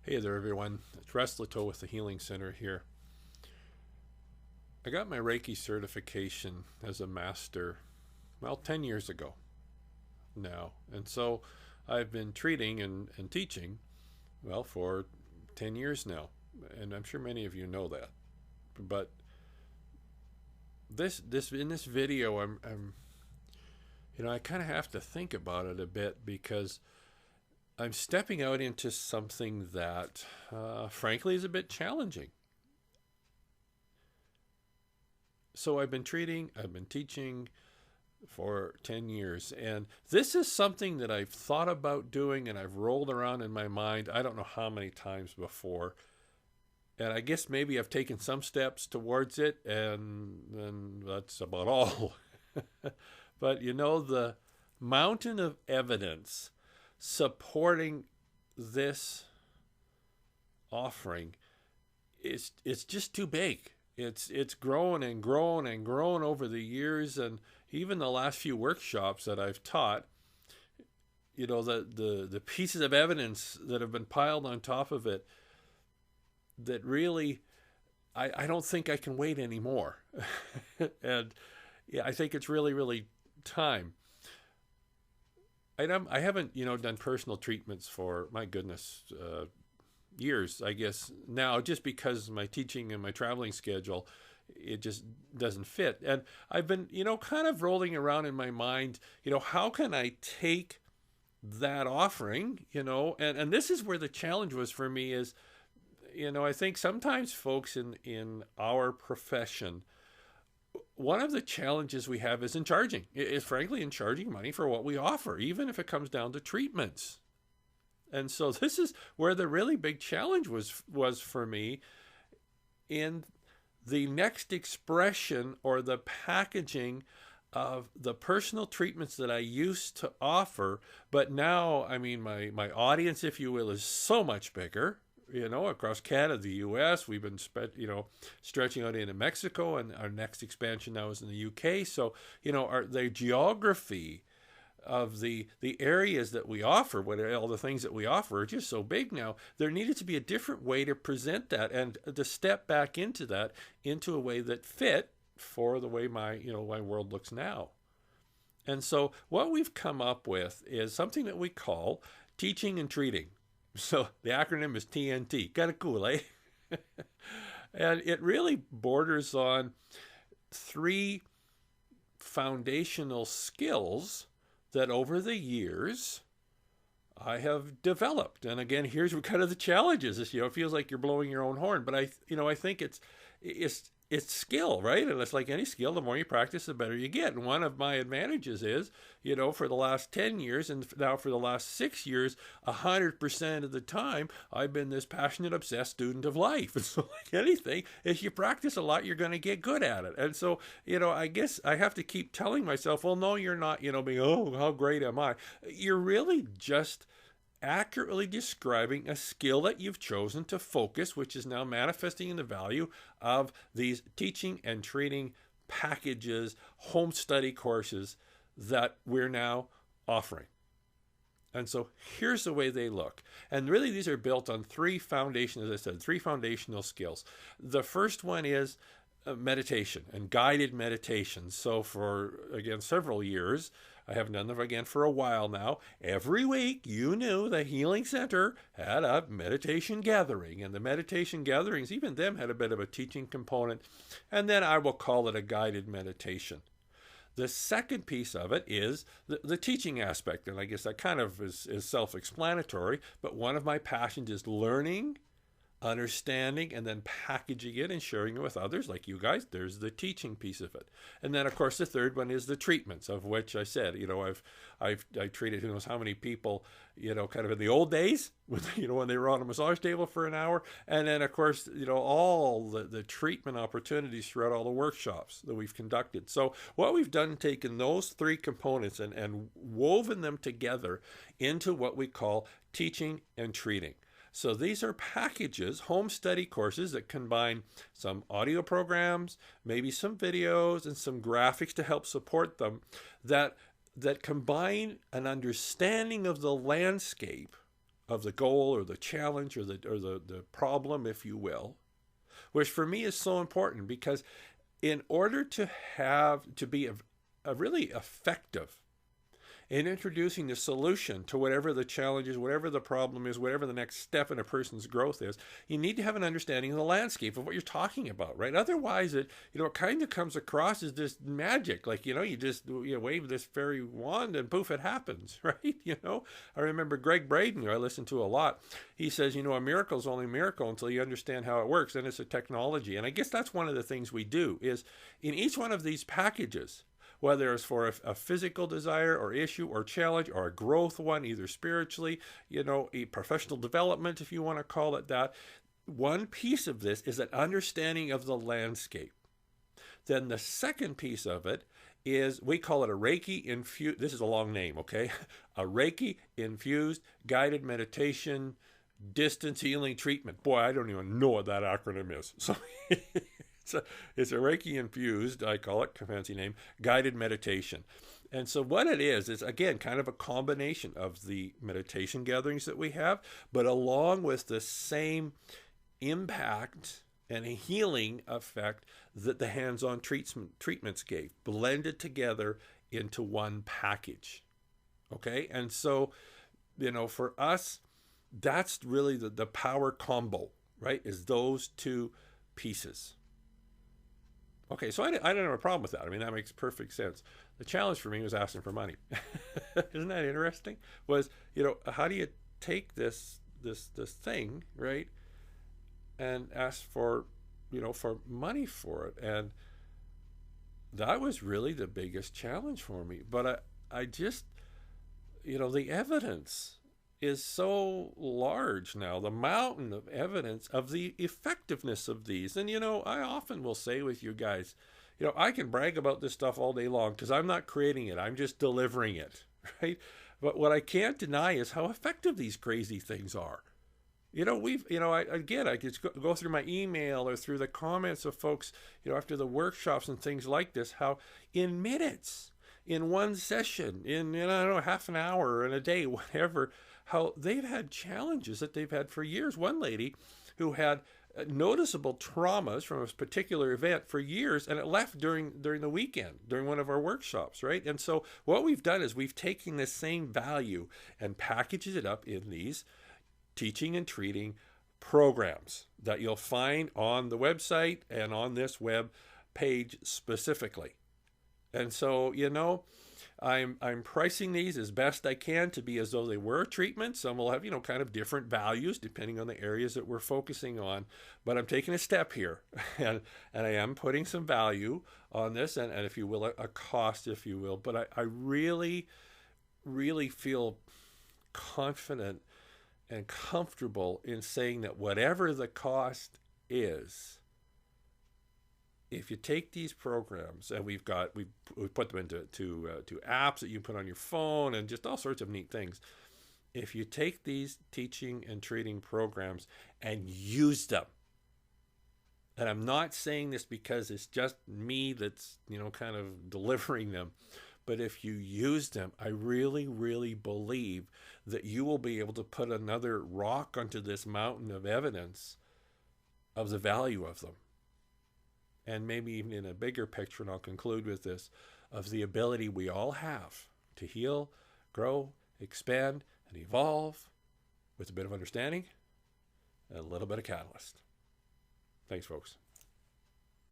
Hey there, everyone. It's Russ Leteau with the Healing Center here. I got my Reiki certification as a master, 10 years ago now. And so I've been treating and teaching, for 10 years now. And I'm sure many of you know that. But in this video, I kind of have to think about it a bit because I'm stepping out into something that, frankly, is a bit challenging. So I've been teaching for 10 years, and this is something that I've thought about doing and I've rolled around in my mind I don't know how many times before. And I guess maybe I've taken some steps towards it, and then that's about all. But the mountain of evidence supporting this offering it's just too big. It's grown and grown and grown over the years, and even the last few workshops that I've taught, the pieces of evidence that have been piled on top of it, that really I don't think I can wait anymore. And yeah, I think it's really, really time. I haven't, done personal treatments for, my goodness, years, I guess, now, just because my teaching and my traveling schedule, it just doesn't fit. And I've been, kind of rolling around in my mind, how can I take that offering, and this is where the challenge was for me is, I think sometimes folks in our profession, one of the challenges we have is frankly in charging money for what we offer, even if it comes down to treatments. And so this is where the really big challenge was for me in the next expression or the packaging of the personal treatments that I used to offer. But now, my audience, if you will, is so much bigger. Across Canada, the U.S., we've been, stretching out into Mexico, and our next expansion now is in the U.K. So, the geography of the areas that we offer, all the things that we offer are just so big now. There needed to be a different way to present that and to step back into that into a way that fit for the way my world looks now. And so what we've come up with is something that we call teaching and treating. So the acronym is TNT. Kind of cool, eh? And it really borders on 3 foundational skills that over the years I have developed. And again, here's what kind of the challenges. It feels like you're blowing your own horn, but I think it's skill, right? And it's like any skill, the more you practice, the better you get. And one of my advantages is, for the last 10 years and now for the last 6 years, 100% of the time, I've been this passionate, obsessed student of life. And so like anything, if you practice a lot, you're going to get good at it. And so, I guess I have to keep telling myself, well, no, you're not, being, oh, how great am I? You're really just accurately describing a skill that you've chosen to focus, which is now manifesting in the value of these teaching and treating packages, home study courses that we're now offering. And so here's the way they look. And really these are built on 3 foundations, as I said, 3 foundational skills. The first one is meditation and guided meditation. So for, again, several years, I haven't done them again for a while now. Every week, the Healing Center had a meditation gathering. And the meditation gatherings, even them, had a bit of a teaching component. And then I will call it a guided meditation. The second piece of it is the teaching aspect. And I guess that kind of is self-explanatory. But one of my passions is learning, understanding, and then packaging it and sharing it with others like you guys. There's the teaching piece of it. And then, of course, the third one is the treatments, of which I said, I treated who knows how many people, kind of in the old days, when they were on a massage table for an hour. And then, of course, all the treatment opportunities throughout all the workshops that we've conducted. So what we've done, taken those 3 components and woven them together into what we call teaching and treating. So these are packages, home study courses that combine some audio programs, maybe some videos, and some graphics to help support them, that combine an understanding of the landscape of the goal or the challenge or the problem, if you will, which for me is so important because in order to be a really effective in introducing the solution to whatever the challenge is, whatever the problem is, whatever the next step in a person's growth is, you need to have an understanding of the landscape of what you're talking about, right? Otherwise, it kind of comes across as this magic, like, you just wave this fairy wand and poof, it happens, right? I remember Greg Braden, who I listen to a lot. He says, a miracle is only a miracle until you understand how it works, and it's a technology. And I guess that's one of the things we do is in each one of these packages, whether it's for a physical desire or issue or challenge or a growth one, either spiritually, a professional development, if you want to call it that. One piece of this is an understanding of the landscape. Then the second piece of it is, we call it a Reiki infused, this is a long name, okay? A Reiki infused guided meditation distance healing treatment. Boy, I don't even know what that acronym is. So it's a Reiki infused, I call it, fancy name, guided meditation. And so what it is again kind of a combination of the meditation gatherings that we have, but along with the same impact and a healing effect that the hands-on treatments gave, blended together into one package. Okay? And so, for us, that's really the power combo, right? Is those two pieces. Okay, so I don't have a problem with that. I mean, that makes perfect sense. The challenge for me was asking for money. Isn't that interesting? Was, how do you take this thing, right, and ask for, for money for it? And that was really the biggest challenge for me. But I just, the evidence is so large now, the mountain of evidence of the effectiveness of these. And, I often will say with you guys, I can brag about this stuff all day long because I'm not creating it. I'm just delivering it, right? But what I can't deny is how effective these crazy things are. I just go through my email or through the comments of folks, after the workshops and things like this, how in minutes, in one session, in, half an hour in a day, whatever, how they've had challenges that they've had for years. One lady who had noticeable traumas from a particular event for years, and it left during the weekend, during one of our workshops, right? And so what we've done is we've taken this same value and packaged it up in these teaching and treating programs that you'll find on the website and on this web page specifically. And so, I'm pricing these as best I can to be as though they were a treatment. Some will have, kind of different values depending on the areas that we're focusing on. But I'm taking a step here, and I am putting some value on this, and if you will, a cost, if you will. But I really, really feel confident and comfortable in saying that whatever the cost is, if you take these programs, and we put them into apps that you put on your phone and just all sorts of neat things. If you take these teaching and treating programs and use them, and I'm not saying this because it's just me that's, kind of delivering them, but if you use them, I really, really believe that you will be able to put another rock onto this mountain of evidence of the value of them. And maybe even in a bigger picture, and I'll conclude with this, of the ability we all have to heal, grow, expand, and evolve with a bit of understanding and a little bit of catalyst. Thanks, folks.